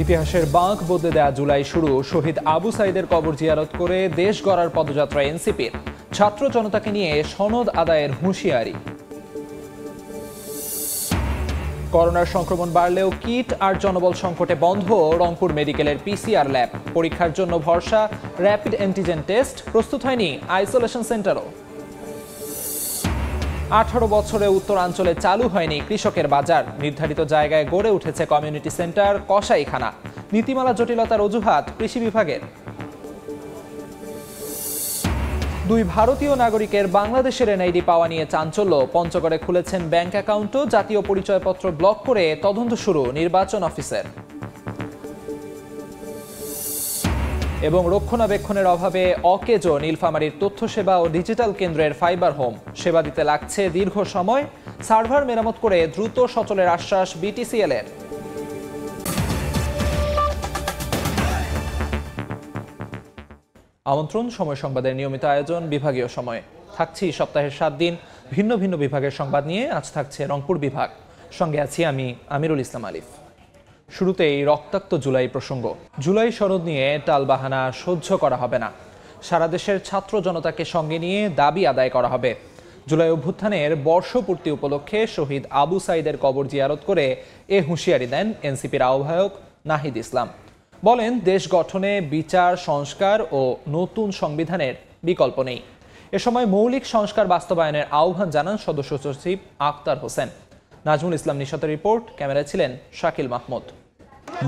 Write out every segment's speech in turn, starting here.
ইতিহাসের বাঁক বদলে দেয়া জুলাই শুরু শহীদ আবু সাইদের কবর জিয়ারত করে দেশ গড়ার পদযাত্রা এনসিপির। ছাত্র জনতাকে নিয়ে সনদ আদায়ের হুঁশিয়ারি। করোনার সংক্রমণ বাড়লেও কিট আর জনবল সংকটে বন্ধ রংপুর মেডিকেলের পিসিআর ল্যাব। পরীক্ষার জন্য ভরসা র্যাপিড অ্যান্টিজেন টেস্ট, প্রস্তুত হয়নি আইসোলেশন সেন্টারও। 18 বছরে উত্তরাঞ্চলে চালু হয়নি কৃষকের বাজার। নির্ধারিত জায়গায় গড়ে উঠেছে কমিউনিটি সেন্টার, কসাইখানা। নীতিমালা জটিলতার অজুহাত কৃষি বিভাগের। দুই ভারতীয় নাগরিকের বাংলাদেশের এনআইডি পাওয়া নিয়ে চাঞ্চল্য। পঞ্চগড়ে খুলেছেন ব্যাংক অ্যাকাউন্টও। জাতীয় পরিচয়পত্র ব্লক করে তদন্ত শুরু নির্বাচন অফিসের। এবং রক্ষণাবেক্ষণের অভাবে অকেজো নীলফামারীর তথ্য সেবা ও ডিজিটাল কেন্দ্রের ফাইবার হোম। সেবা দিতে লাগছে দীর্ঘ সময়। সার্ভার মেরামত করে দ্রুত সচলের আশ্বাস বিটিসিএল এর। আমন্ত্রণ সময় সংবাদের নিয়মিত আয়োজন বিভাগীয় সময়। থাকছি সপ্তাহের 7 দিন ভিন্ন ভিন্ন বিভাগের সংবাদ নিয়ে। আজ থাকছে রংপুর বিভাগ, সঙ্গে আছি আমি আমিরুল ইসলাম আলিফ। শুরুতেই রক্তাক্ত জুলাই প্রসঙ্গ। জুলাই সনদ নিয়ে টালবাহানা সহ্য করা হবে না। সারা দেশের ছাত্র জনতাকে সঙ্গে নিয়ে দাবি আদায় করা হবে। জুলাই অভ্যুত্থানের বর্ষপূর্তি উপলক্ষে শহীদ আবু সাইদের কবর জিয়ারত করে এ হুঁশিয়ারি দেন এনসিপির আহ্বায়ক নাহিদ ইসলাম। বলেন, দেশ গঠনে বিচার, সংস্কার ও নতুন সংবিধানের বিকল্প নেই। এ সময় মৌলিক সংস্কার বাস্তবায়নের আহ্বান জানান সদস্য সচিব আক্তার হোসেন। নাজমুল ইসলাম নিশাতের রিপোর্ট, ক্যামেরায় ছিলেন শাকিল মাহমুদ।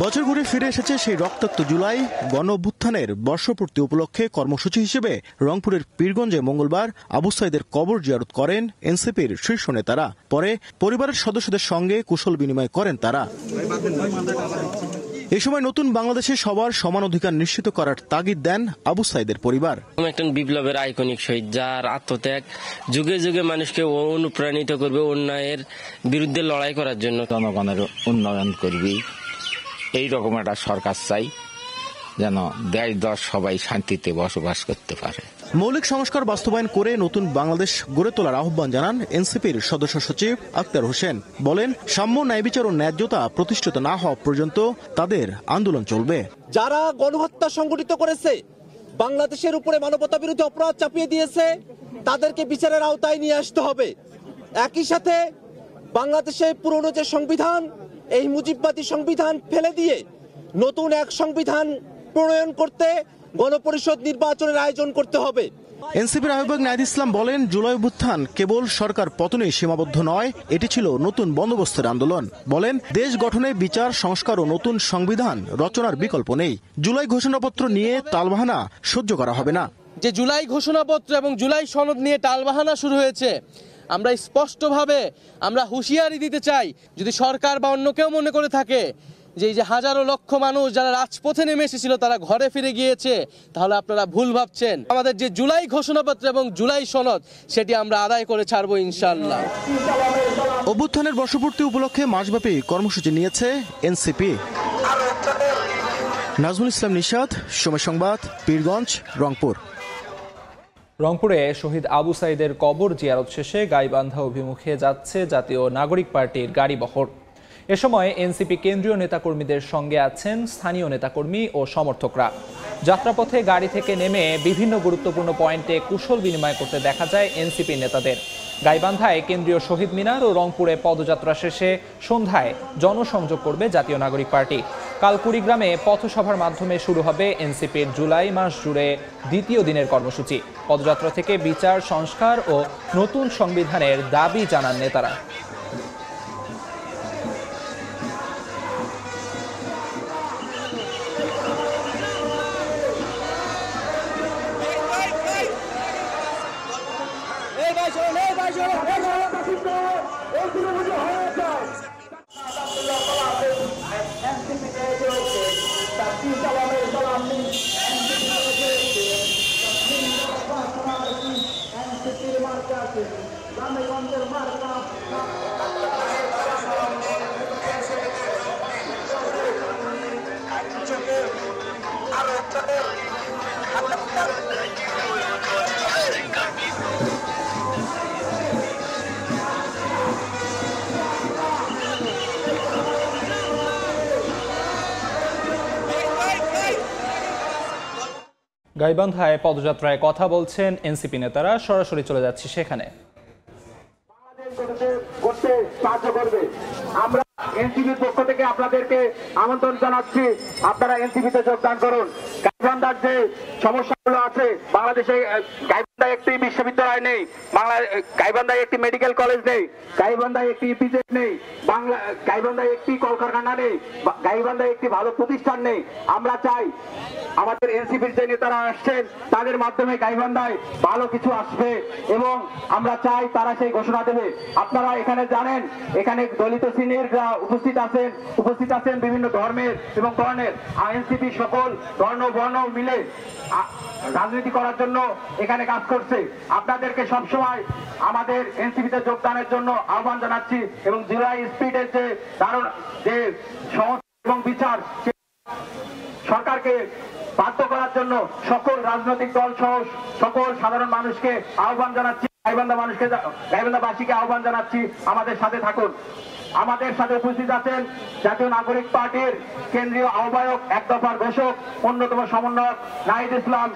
বছর ঘুরে ফিরে এসেছে সেই রক্তাক্ত জুলাই। গণ অভ্যুত্থানের বর্ষপূর্তি উপলক্ষে কর্মসূচি হিসেবে রংপুরের পীরগঞ্জে মঙ্গলবার আবু সাইদের কবর জিয়ারত করেন এনসিপির শীর্ষ নেতারা। পরে পরিবারের সদস্যদের সঙ্গে কুশল বিনিময় করেন তারা। এই সময় নতুন বাংলাদেশে সবার সমান অধিকার নিশ্চিত করার তাগিদ দেন আবু সাইদের পরিবার। একজন বিপ্লবের আইকনিক শহীদ, যার আত্মত্যাগ যুগে যুগে মানুষকে অনুপ্রাণিত করবে অন্যায়ের বিরুদ্ধে লড়াই করার জন্য। জনগণের উন্নয়ন করবি, এই রকম একটা সরকার চাই যেন দেশ দশ সবাই শান্তিতে বসবাস করতে পারে। মৌলিক সংস্কার বাস্তবায়ন করে নতুন বাংলাদেশ গড়ে তোলার আহ্বান জানান এনসিপির সদস্য সচিব আক্তার হোসেন। বলেন, সাম্য, ন্যায় বিচার ও ন্যায্যতা প্রতিষ্ঠিত না হওয়া পর্যন্ত তাদের আন্দোলন চলবে। যারা গণহত্যা সংগঠিত করেছে, বাংলাদেশের উপরে মানবতা বিরোধী অপরাধ চাপিয়ে দিয়েছে, তাদেরকে বিচারের আওতায় নিয়ে আসতে হবে। একই সাথে বাংলাদেশের পুরনো যে সংবিধান, এই মুজিববাদী সংবিধান ফেলে দিয়ে নতুন এক সংবিধান প্রণয়ন করতে গণপরিষদ নির্বাচনের আয়োজন করতে হবে। এনসিপির আহ্বায়ক নাহিদ ইসলাম বলেন, জুলাই অভ্যুত্থান কেবল সরকার পতনে সীমাবদ্ধ নয়, এটি ছিল নতুন বন্দোবস্তের আন্দোলন। বলেন, দেশ গঠনে বিচার, সংস্কার ও নতুন সংবিধান রচনার বিকল্প নেই। জুলাই ঘোষণাপত্র নিয়ে টালবাহানা সহ্য করা হবে না। যে জুলাই ঘোষণাপত্র এবং জুলাই সনদ নিয়ে টালবাহানা শুরু হয়েছে, আমরা স্পষ্টভাবে হুঁশিয়ারি দিতে চাই, যদি সরকার বা অন্য কেউ মনে করে থাকে যে এই যে হাজারো লক্ষ মানুষ যারা রাজপথে নেমে এসেছিল তারা ঘরে ফিরে গিয়েছে, তাহলে আপনারা ভুল ভাবছেন। আমাদের যে জুলাই ঘোষণাপত্র এবং জুলাই সনদ, সেটি আমরা আদায় করে ছাড়বো ইনশাআল্লাহ। অভ্যুত্থানের বর্ষপূর্তি উপলক্ষে মাসব্যাপী কর্মসূচি নিয়েছে এনসিপি। নাজমুল ইসলাম নিশাত, সময় সংবাদ, পীরগঞ্জ, রংপুর। রংপুরে শহীদ আবু সাইদের কবর জিয়ারত শেষে গাইবান্ধা অভিমুখে যাচ্ছে জাতীয় নাগরিক পার্টির গাড়িবহর। এ সময় এনসিপি কেন্দ্রীয় নেতাকর্মীদের সঙ্গে আছেন স্থানীয় নেতাকর্মী ও সমর্থকরা। যাত্রাপথে গাড়ি থেকে নেমে বিভিন্ন গুরুত্বপূর্ণ পয়েন্টে কুশল বিনিময় করতে দেখা যায় এনসিপি নেতাদের। গাইবান্ধায় কেন্দ্রীয় শহীদ মিনার ও রংপুরে পদযাত্রা শেষে সন্ধ্যায় জনসংযোগ করবে জাতীয় নাগরিক পার্টি। কাল কুড়িগ্রামে পথসভার মাধ্যমে শুরু হবে এনসিপির জুলাই মাস জুড়ে দ্বিতীয় দিনের কর্মসূচি। পদযাত্রা থেকে বিচার, সংস্কার ও নতুন সংবিধানের দাবি জানান নেতারা। গাইবান্ধায় পদযাত্রায় কথা বলছেন এনসিপি নেতারা, সরাসরি চলে যাচ্ছি সেখানে। করতে সাহায্য করবে। আমরা এনসিপির পক্ষ থেকে আপনাদেরকে আমন্ত্রণ জানাচ্ছি, আপনারা এনসিপিতে যোগদান করুন। গাইবান্ধার যে সমস্যাগুলো আছে, বাংলাদেশে গাইবান্ধায় একটি বিশ্ববিদ্যালয় নেই, গাইবান্ধায় একটি মেডিকেল কলেজ নেই, গাইবান্ধায় একটি ইপিজেড নেই, গাইবান্ধায় একটি কলকারখানা নেই, গাইবান্ধায় একটি ভালো প্রতিষ্ঠান নেই। আমরা চাই আমাদের এনসিপির যে নেতারা আসছেন তাদের মাধ্যমে গাইবান্ধায় ভালো কিছু আসবে এবং আমরা চাই তারা সেই ঘোষণা দেবে। আপনারা এখানে জানেন, এখানে দলিত শ্রেণীরা উপস্থিত আছেন বিভিন্ন ধর্মের এবং বর্ণের। এনসিপি সকল ধর্ম বর্ণ মিলে রাজনীতি করার জন্য এখানে কাজ করছে। আপনাদেরকে সবসময় আমাদের এনসিপিতে যোগদানের জন্য আহ্বান জানাচ্ছি এবং জুলাই স্পিডের যে দারুণ যে সংস্কার এবং বিচার সরকারকে বাধ্য করার জন্য সকল রাজনৈতিক দল সহ সকল সাধারণ মানুষকে আহ্বান জানাচ্ছি, গাইবান্ধাবাসীকে আহ্বান জানাচ্ছি, আমাদের সাথে থাকুন। আমাদের সাথে উপস্থিত আছেন জাতীয় নাগরিক পার্টির কেন্দ্রীয় আহ্বায়ক, এক দফার ঘোষক, অন্যতম সমন্বয়ক নাহিদ ইসলাম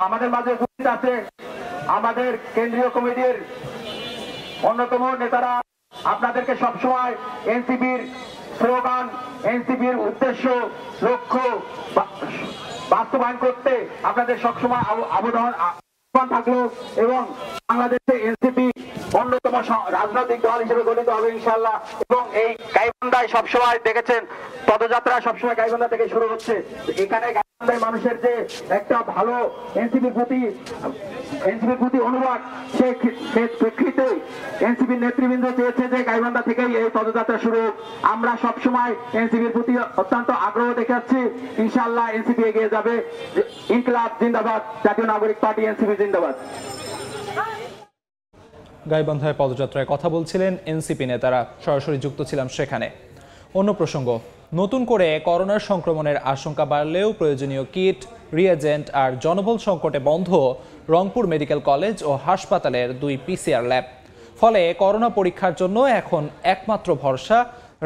আমাদের মাঝে উপস্থিত আছে। আমাদের কেন্দ্রীয় কমিটির অন্যতম নেতারা আপনাদেরকে সবসময় এনসিপির স্লোগান, এনসিপির উদ্দেশ্য লক্ষ্য বাস্তবায়ন করতে আপনাদের সবসময় আহ্বান থাকলো এবং বাংলাদেশে এনসিপি অন্যতম রাজনৈতিক দল হিসেবে গঠিত হবে ইনশাআল্লাহ। এবং এই গাইবান্ধায় সবসময় দেখেছেন পদযাত্রা সবসময় গাইবান্ধা থেকে শুরু হচ্ছে। এখানে গাইবান্ধায় মানুষের যে একটা ভালো এনসিপির প্রতি অনুরাগ, সেই প্রেক্ষিতে এনসিপির নেতৃবৃন্দ চেয়েছে যে গাইবান্ধা থেকেই এই পদযাত্রা শুরু। আমরা সবসময় এনসিপির প্রতি অত্যন্ত আগ্রহ দেখাচ্ছি। ইনশাআল্লাহ এনসিপি এগিয়ে যাবে। ইনকিলাব জিন্দাবাদ, জাতীয় নাগরিক পার্টি এনসিপি জিন্দাবাদ। গাইবান্ধায় পদযাত্রায় কথা বলছিলেন এনসিপি নেতারা, সরাসরি যুক্ত ছিলাম সেখানে। অন্য প্রসঙ্গ, নতুন করে করোনার সংক্রমণের আশঙ্কা বাড়লেও প্রয়োজনীয় কিট, রিয়েজেন্ট আর জনবল সংকটে বন্ধ রংপুর মেডিকেল কলেজ ও হাসপাতালের 2 PCR ল্যাব। ফলে করোনা পরীক্ষার জন্য এখন একমাত্র ভরসা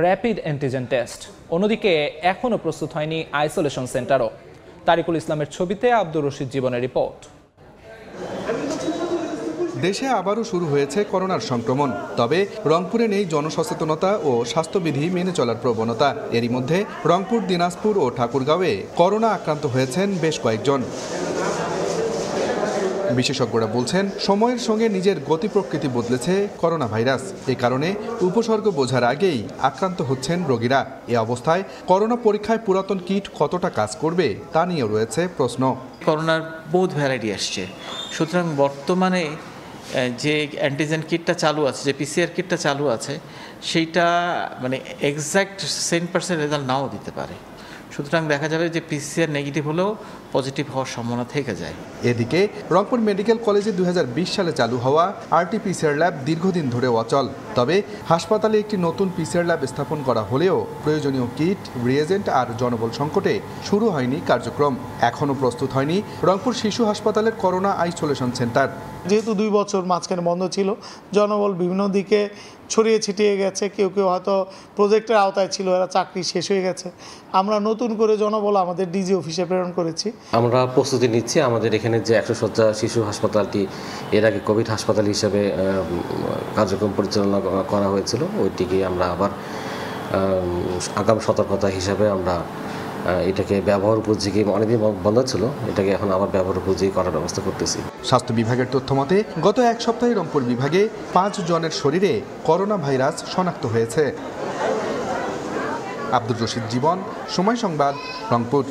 র্যাপিড অ্যান্টিজেন টেস্ট। অন্যদিকে এখনও প্রস্তুত হয়নি আইসোলেশন সেন্টারও। তারিকুল ইসলামের ছবিতে আব্দুর রশিদ জীবনের রিপোর্ট। দেশে আবারও শুরু হয়েছে করোনার সংক্রমণ, তবে রংপুরে নেই জনসচেতনতা ও স্বাস্থ্যবিধি মেনে চলার প্রবণতা। এরই মধ্যে রংপুর, দিনাজপুর ও ঠাকুরগাঁওয়ে করোনা আক্রান্ত হয়েছেন বেশ কয়েকজন। বিশেষজ্ঞরা বলছেন, সময়ের সঙ্গে নিজের গতি প্রকৃতি বদলেছে করোনা ভাইরাস। এ কারণে উপসর্গ বোঝার আগেই আক্রান্ত হচ্ছেন রোগীরা। এ অবস্থায় করোনা পরীক্ষায় পুরাতন কিট কতটা কাজ করবে তা নিয়েও রয়েছে প্রশ্ন। করোনার বহুত ভ্যারাইটি আসছে, সুতরাং বর্তমানে যে অ্যান্টিজেন কিটটা চালু আছে, যে PCR কিটটা চালু আছে, সেইটা মানে এক্স্যাক্ট 100% রেজাল্ট নাও দিতে পারে। সুতরাং দেখা যাবে যে PCR নেগেটিভ হলেও পজিটিভ হওয়ার সম্ভাবনা থেকে যায়। এদিকে রংপুর মেডিকেল কলেজে 2020 সালে চালু হওয়া RT-PCR ল্যাব দীর্ঘদিন ধরে অচল। তবে হাসপাতালে একটি নতুন PCR ল্যাব স্থাপন করা হলেও প্রয়োজনীয় কিট, রিয়েজেন্ট আর জনবল সংকটে শুরু হয়নি কার্যক্রম। এখনও প্রস্তুত হয়নি রংপুর শিশু হাসপাতালের করোনা আইসোলেশন সেন্টার। যেহেতু 2 বছর মাঝখানে বন্ধ ছিল, জনবল বিভিন্ন দিকে ছড়িয়ে ছিটিয়ে গেছে, কেউ হয়তো প্রজেক্টের আওতায় ছিল, এরা চাকরি শেষ হয়ে গেছে। আমরা নতুন করে জনবল আমাদের ডিজি অফিসে প্রেরণ করেছি। আমরা প্রস্তুতি নিচ্ছি। আমাদের এখানে যে 100 শয্যা শিশু হাসপাতালটি এর আগে কোভিড হাসপাতাল হিসেবে কার্যক্রম পরিচালনা করা হয়েছিল, ওইটিকে আমরা আবার আগাম সতর্কতা হিসাবে আমরা এটাকে ব্যবহার উপযোগী, অনেকদিন বন্ধ ছিল, এটাকে এখন আবার ব্যবহার উপযোগী করার ব্যবস্থা করতেছি। স্বাস্থ্য বিভাগের তথ্য মতে গত 1 সপ্তাহে রংপুর বিভাগে 5 জনের শরীরে করোনা ভাইরাস শনাক্ত হয়েছে। আব্দুর রশিদ জীবন, সময় সংবাদ, রংপুর।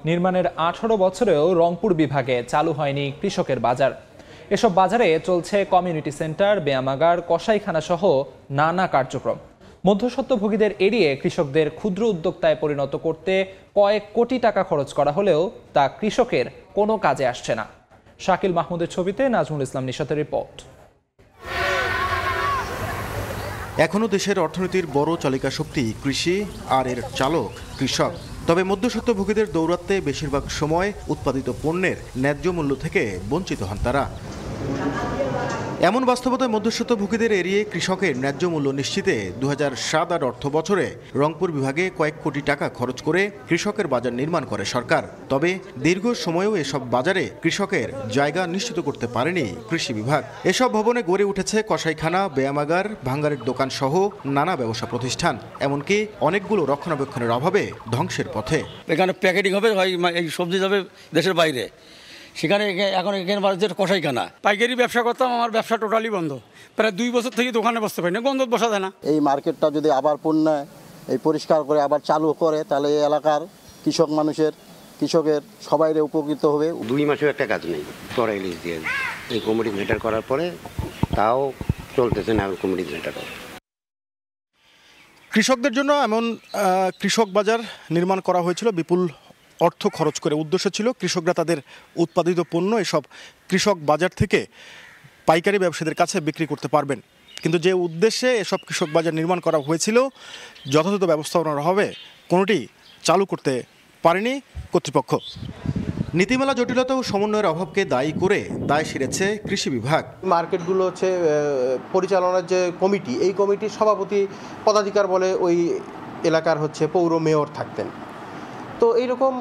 নির্মাণের 18 বছরেও রংপুর বিভাগে চালু হয়নি কৃষকের বাজার। এসব বাজারে চলছে কমিউনিটি সেন্টার, ব্যায়ামাগার, কসাইখানা সহ নানা কার্যক্রম। মধ্যস্বত্বভোগীদের এড়িয়ে কৃষকদের ক্ষুদ্র উদ্যোক্তায় পরিণত করতে কয়েক কোটি টাকা খরচ করা হলেও তা কৃষকের কোনো কাজে আসছে না। শাকিল মাহমুদের ছবিতে নাজমুল ইসলাম নিশাতের রিপোর্ট। এখনও দেশের অর্থনীতির বড় চালিকা শক্তি কৃষি, আর এর চালক কৃষক। তবে মধ্যস্বত্বভোগীদের দৌরাত্মে বেশিরভাগ সময় উৎপাদিত পণ্যের ন্যায্য মূল্য থেকে বঞ্চিত হন তারা। এমন বাস্তবতায় মধ্যস্বত্বভোগীদের এড়িয়ে কৃষকের ন্যায্য মূল্য নিশ্চিতে 2007-8 অর্থ বছরে রংপুর বিভাগে কয়েক কোটি টাকা খরচ করে কৃষকের বাজার নির্মাণ করে সরকার। তবে দীর্ঘ সময়েও এসব বাজারে কৃষকের জায়গা নিশ্চিত করতে পারেনি কৃষি বিভাগ। এসব ভবনে গড়ে উঠেছে কসাইখানা, ব্যায়ামাগার, ভাঙ্গারের দোকান সহ নানা ব্যবসা প্রতিষ্ঠান, এমনকি অনেকগুলো রক্ষণাবেক্ষণের অভাবে ধ্বংসের পথে। এখানে প্যাকেটিং হবে, এই সবজি যাবে দেশের বাইরে, সেখানে এখন এখানে বাজার কসাইখানা। পাইকারি ব্যবসা করতাম, আমার ব্যবসা টোটালি বন্ধ। প্রায় 2 বছর থেকে দোকানে বসতে পারি না, গন্ধ বসা যায় না। এই মার্কেটটা যদি আবার এই পরিষ্কার করে আবার চালু করে, তাহলে এই এলাকার কৃষকের সবাই উপকৃত হবে। 2 মাসেও একটা কাজ নেই, করাই লিজ দিয়ে এই কমিটি মেটার করার পরে তাও চলতেছে না কমিটি মেটার। কৃষকদের জন্য এমন কৃষক বাজার নির্মাণ করা হয়েছিল বিপুল অর্থ খরচ করে। উদ্দেশ্য ছিল কৃষকরা তাদের উৎপাদিত পণ্য এসব কৃষক বাজার থেকে পাইকারি ব্যবসায়ীদের কাছে বিক্রি করতে পারবেন। কিন্তু যে উদ্দেশ্যে এসব কৃষক বাজার নির্মাণ করা হয়েছিল, যথাযথ ব্যবস্থাপনার অভাবে কোনোটি চালু করতে পারেনি কর্তৃপক্ষ। নীতিমালা জটিলতা ও সমন্বয়ের অভাবকে দায়ী করে দায় সেরেছে কৃষি বিভাগ। মার্কেটগুলো হচ্ছে পরিচালনার যে কমিটি, এই কমিটির সভাপতি পদাধিকার বলে ওই এলাকার পৌর মেয়র থাকতেন। তো এইরকম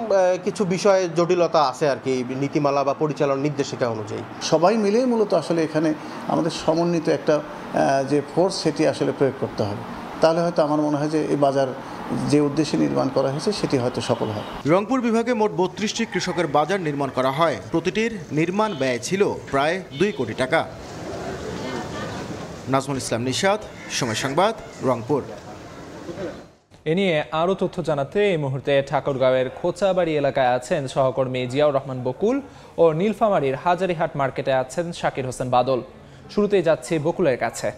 কিছু বিষয়ে জটিলতা আছে আর কি নীতিমালা বা পরিচালনা নির্দেশিকা অনুযায়ী। সবাই মিলেই মূলত আসলে এখানে আমাদের সমন্বিত একটা যে ফোর্স, সেটি আসলে প্রয়োগ করতে হবে। তাহলে হয়তো আমার মনে হয় যে এই বাজার যে উদ্দেশ্যে নির্মাণ করা হয়েছে সেটি হয়তো সফল হয়। রংপুর বিভাগে মোট 32টি কৃষকের বাজার নির্মাণ করা হয়। প্রতিটির নির্মাণ ব্যয় ছিল প্রায় 2 কোটি টাকা। নাজমুল ইসলাম নিশাদ, সময় সংবাদ, রংপুর। এ নিয়ে আরও তথ্য জানাতে এই মুহূর্তে ঠাকুরগাঁওয়ের খোঁচাবাড়ি এলাকায় আছেন সহকর্মী জিয়াউর রহমান বকুল ও নীলফামারীর হাজারীহাট মার্কেটে আছেন শাকির হোসেন বাদল। শুরুতেই যাচ্ছি বকুলের কাছে।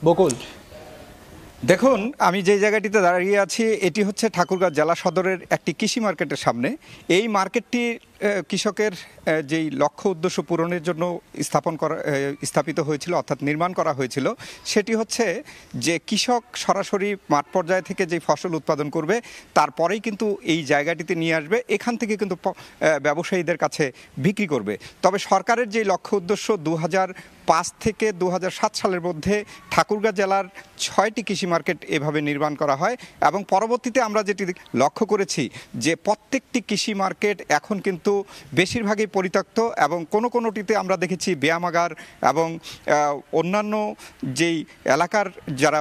বকুল, দেখুন, আমি যে জায়গাটিতে দাঁড়িয়ে আছি এটি হচ্ছে ঠাকুরগাঁও জেলা সদরের একটি কৃষি মার্কেটের সামনে। এই মার্কেটটি কৃষকের যেই লক্ষ্য উদ্দেশ্য পূরণের জন্য স্থাপিত হয়েছিল, অর্থাৎ নির্মাণ করা হয়েছিল, সেটি হচ্ছে যে কৃষক সরাসরি মাঠ পর্যায় থেকে যে ফসল উৎপাদন করবে তারপরেই কিন্তু এই জায়গাটিতে নিয়ে আসবে, এখান থেকে কিন্তু ব্যবসায়ীদের কাছে বিক্রি করবে। তবে সরকারের যে লক্ষ্য উদ্দেশ্য 2005 থেকে 2007 সালের মধ্যে ঠাকুরগাঁও জেলার 6টি কৃষি মার্কেট এভাবে নির্মাণ করা হয় এবং পরবর্তীতে আমরা যেটি লক্ষ্য করেছি যে প্রত্যেকটি কৃষি মার্কেট এখন কিন্তু বেশিরভাগই পরিত্যক্ত এবং কোনোটিতে আমরা দেখেছি ব্যায়ামাগার এবং অন্যান্য যেই এলাকার যারা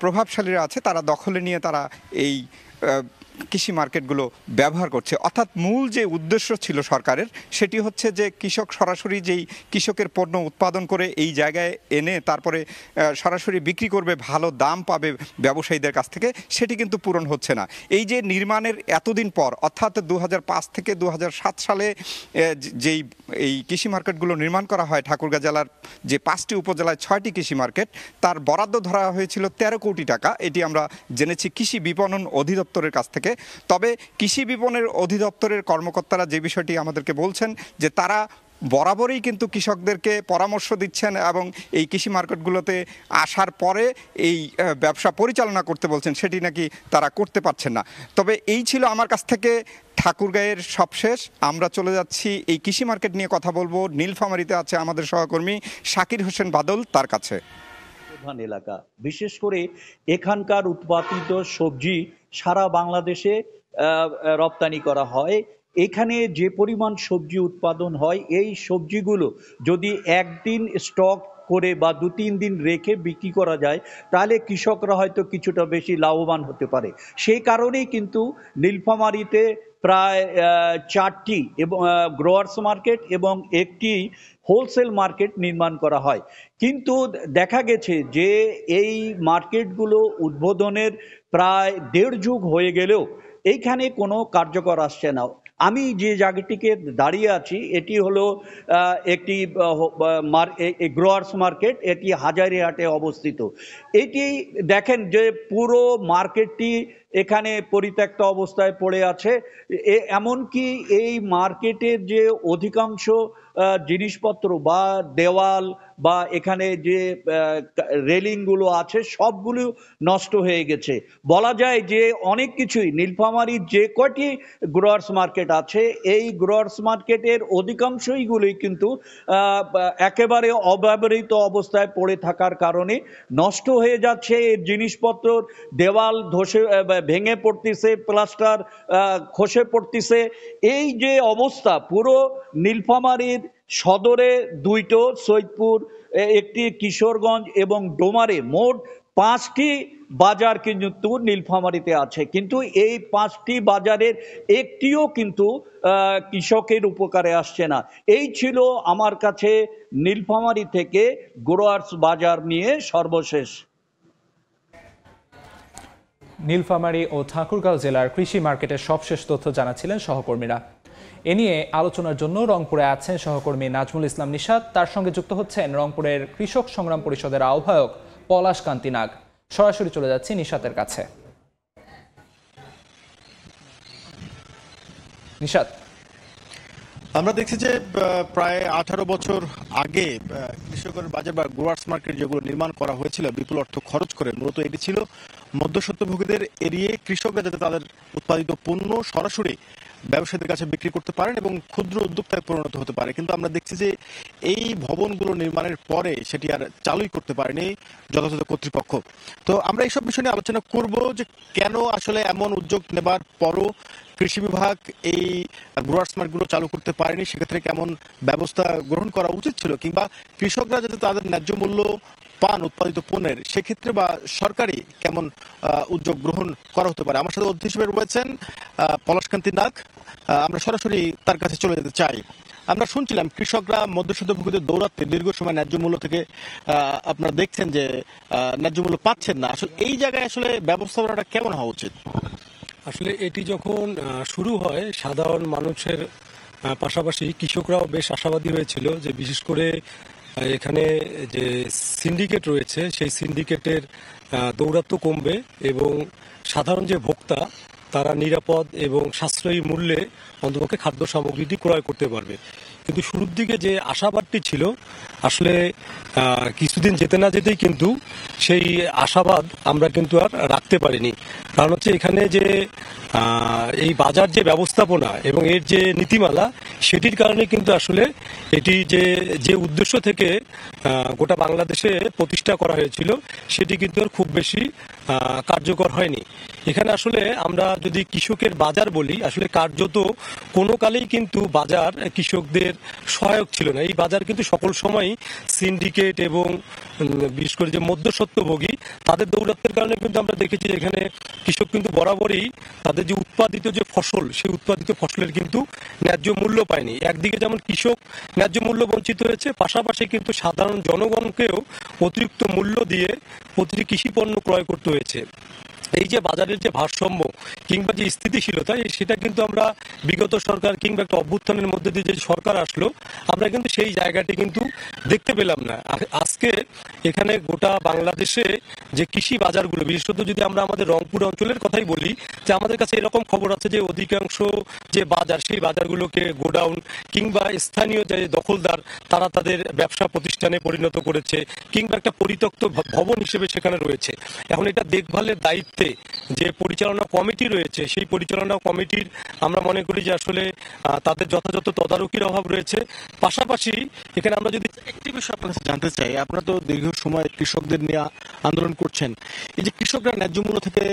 প্রভাবশালীরা আছে তারা দখলে নিয়ে তারা এই কৃষি মার্কেটগুলো ব্যবহার করছে। অর্থাৎ মূল যে উদ্দেশ্য ছিল সরকারের সেটি হচ্ছে যে কৃষক সরাসরি যেই কৃষকের পণ্য উৎপাদন করে এই জায়গায় এনে তারপরে সরাসরি বিক্রি করবে, ভালো দাম পাবে ব্যবসায়ীদের কাছ থেকে, সেটি কিন্তু পূরণ হচ্ছে না। এই যে নির্মাণের এতদিন পর, অর্থাৎ 2005 থেকে 2007 সালে যেই এই কৃষি মার্কেটগুলো নির্মাণ করা হয় ঠাকুরগাঁও জেলার যে 5টি উপজেলায় 6টি কৃষি মার্কেট, তার বরাদ্দ ধরা হয়েছিল 13 কোটি টাকা। এটি আমরা জেনেছি কৃষি বিপণন অধিদপ্তরের কাছ থেকে। তবে কৃষি বিপণনের অধিদপ্তরের কর্মকর্তারা যে বিষয়টি আমাদেরকে বলছেন যে তারা বরাবরই কিন্তু কৃষকদেরকে পরামর্শ দিচ্ছেন এবং এই কৃষি মার্কেটগুলোতে আসার পরে এই ব্যবসা পরিচালনা করতে বলছেন, সেটি নাকি তারা করতে পারছেন না। তবে এই ছিল আমার কাছ থেকে ঠাকুরগাঁয়ের সবশেষ। আমরা চলে যাচ্ছি এই কৃষি মার্কেট নিয়ে কথা বলবো। নীলফামারীতে আছে আমাদের সহকর্মী শাকির হোসেন বাদল, তার কাছে। প্রধান এলাকা, বিশেষ করে এখানকার উৎপাদিত সবজি সারা বাংলাদেশে রপ্তানি করা হয়। এখানে যে পরিমাণ সবজি উৎপাদন হয়, এই সবজিগুলো যদি একদিন স্টক করে বা 2-3 দিন রেখে বিক্রি করা যায় তাহলে কৃষকরা হয়তো কিছুটা বেশি লাভবান হতে পারে। সেই কারণেই কিন্তু নীলফামারীতে প্রায় 4টি এবং গ্রোয়ার্স মার্কেট এবং একটি হোলসেল মার্কেট নির্মাণ করা হয়। কিন্তু দেখা গেছে যে এই মার্কেটগুলো উদ্বোধনের প্রায় 1.5 যুগ হয়ে গেলেও এইখানে কোনো কার্যকর আসছে না। আমি যে জায়গাটিকে দাঁড়িয়ে আছি এটি হলো একটি গ্রোয়ার্স মার্কেট, এটি হাজারীহাটে অবস্থিত। এটি দেখেন যে পুরো মার্কেটটি এখানে পরিত্যক্ত অবস্থায় পড়ে আছে। এমনকি এই মার্কেটের যে অধিকাংশ জিনিসপত্র বা দেওয়াল বা এখানে যে রেলিংগুলো আছে সবগুলো নষ্ট হয়ে গেছে। বলা যায় যে অনেক কিছুই নীলফামারীর যে কটি গ্রোয়ার্স মার্কেট আছে এই গ্রোয়ার্স মার্কেটের অধিকাংশইগুলোই কিন্তু একেবারে অব্যবহৃত অবস্থায় পড়ে থাকার কারণে নষ্ট হয়ে যাচ্ছে। এর জিনিসপত্র দেওয়াল ধসে ভেঙে পড়তেছে, প্লাস্টার খসে পড়তেছে। এই যে অবস্থা, পুরো নীলফামারীর সদরে দুইটো, সৈয়দপুর একটি, কিশোরগঞ্জ এবং ডোমারে মোট 5টি বাজার কিন্তু নীলফামারীতে আছে, কিন্তু এই 5টি বাজারের একটিও কিন্তু কৃষকের উপকারে আসছে না। এই ছিল আমার কাছে নীলফামারী থেকে গ্রোয়ার্স বাজার নিয়ে সর্বশেষ। নীলফামারী ও ঠাকুরগাঁও জেলার কৃষি মার্কেটের সবশেষ তথ্য জানাচ্ছিলেন সহকর্মীরা। এ নিয়ে আলোচনার জন্য রংপুরে আছেন সহকর্মী নাজমুল ইসলাম নিশাত, তার সঙ্গে যুক্ত হচ্ছেন রংপুরের কৃষক সংগ্রাম পরিষদের আহ্বায়ক পলাশ কান্তি নাগ। সরাসরি চলে যাচ্ছি নিশাতের কাছে। নিশাত, আমরা দেখছি যে প্রায় 18 বছর আগে কৃষকের বাজার বা গ্রোয়ার্স মার্কেট যেগুলো নির্মাণ করা হয়েছিল বিপুল অর্থ খরচ করে, মূলত এটি ছিল মধ্যস্বত্বভোগীদের এড়িয়ে কৃষকরা যাতে তাদের উৎপাদিত পণ্য সরাসরি ব্যবসায়ীদের কাছে বিক্রি করতে পারেন এবং ক্ষুদ্র উদ্যোক্তায় পরিণত হতে পারে। কিন্তু আমরা দেখছি যে এই ভবনগুলো নির্মাণের পরে সেটি আর চালুই করতে পারেনি যথাযথ কর্তৃপক্ষ। তো আমরা এইসব বিষয় নিয়ে আলোচনা করব যে কেন আসলে এমন উদ্যোগ নেবার পরও কৃষি বিভাগ এই গ্রোয়ার্স মার্কেটগুলো চালু করতে পারেনি, সেক্ষেত্রে কেমন ব্যবস্থা গ্রহণ করা উচিত ছিল, কিংবা কৃষকরা যাতে তাদের ন্যায্য মূল্য পান উৎপাদিত পণ্যের, সেক্ষেত্রে বা সরকারি কেমন উদ্যোগ গ্রহণ করা হতে পারে। আমার সাথে অতিথি হিসেবে রয়েছেন পলাশকান্তি নাগ, আমরা সরাসরি তার কাছে চলে যেতে চাই। আমরা শুনছিলাম কৃষকরা মধ্যস্বত্বভোগীদের দৌরাত্মে দীর্ঘ সময় ন্যায্য মূল্য থেকে আপনারা দেখছেন যে ন্যায্য মূল্য পাচ্ছেন না। আসলে এই জায়গায় আসলে ব্যবস্থাপনাটা কেমন হওয়া উচিত? আসলে এটি যখন শুরু হয় সাধারণ মানুষের পাশাপাশি কৃষকরাও বেশ আশাবাদী হয়েছিল যে বিশেষ করে এখানে যে সিন্ডিকেট রয়েছে সেই সিন্ডিকেটের দৌরাত্ম্য কমবে এবং সাধারণ যে ভোক্তা তারা নিরাপদ এবং সাশ্রয়ী মূল্যে অন্তপক্ষে খাদ্য সামগ্রীটি ক্রয় করতে পারবে। কিন্তু শুরুর দিকে যে আশাবাদটি ছিল আসলে কিছুদিন যেতে না যেতেই কিন্তু সেই আশাবাদ আমরা কিন্তু আর রাখতে পারিনি। কারণ হচ্ছে এখানে যে এই বাজার যে ব্যবস্থাপনা এবং এর যে নীতিমালা সেটির কারণে কিন্তু আসলে এটি যে উদ্দেশ্য থেকে গোটা বাংলাদেশে প্রতিষ্ঠা করা হয়েছিল সেটি কিন্তু আর খুব বেশি কার্যকর হয়নি। এখানে আসলে আমরা যদি কৃষকের বাজার বলি, আসলে কার্যত কোনো কালেই কিন্তু বাজার কৃষকদের সহায়ক ছিল না। এই বাজার কিন্তু সকল সময়ই সিন্ডিকেট এবং বিশেষ করে যে মধ্যস্বত্বভোগী তাদের দৌরাত্মের কারণে কিন্তু আমরা দেখেছি এখানে কৃষক কিন্তু বরাবরই তাদের যে উৎপাদিত যে ফসল সেই উৎপাদিত ফসলের কিন্তু ন্যায্য মূল্য পায়নি। একদিকে যেমন কৃষক ন্যায্য মূল্য বঞ্চিত হয়েছে, পাশাপাশি কিন্তু সাধারণ জনগণকেও অতিরিক্ত মূল্য দিয়ে প্রতিটি কৃষি পণ্য ক্রয় করতে হয়েছে। এই যে বাজারের যে ভারসাম্য কিংবা যে স্থিতিশীলতা সেটা কিন্তু আমরা বিগত সরকার কিংবা একটা অভ্যুত্থানের মধ্যে দিয়ে যে সরকার আসলো আমরা কিন্তু সেই জায়গাটি কিন্তু দেখতে পেলাম না। আজকে এখানে গোটা বাংলাদেশে যে কৃষি বাজারগুলো, বিশেষত যদি আমরা আমাদের রংপুর অঞ্চলের কথাই বলি, যে আমাদের কাছে এরকম খবর আছে যে অধিকাংশ যে বাজার সেই বাজারগুলোকে গোডাউন কিংবা স্থানীয় যে দখলদার তারা তাদের ব্যবসা প্রতিষ্ঠানে পরিণত করেছে কিংবা একটা পরিত্যক্ত ভবন হিসেবে সেখানে রয়েছে। এখন এটা দেখভালের দায়িত্ব যে পরিচালনা কমিটি রয়েছে সেই পরিচালনা কমিটির আমরা মনে করি যে আসলে তাদের যথাযথ তদারকির অভাব রয়েছে। পাশাপাশি এখানে আমরা যদি একটি বিষয় আপনার কাছে জানতে চাই, আপনারা তো দীর্ঘ সময় কৃষকদের নিয়ে আন্দোলন করছেন, এই যে কৃষকরা ন্যায্য মূল্য থেকে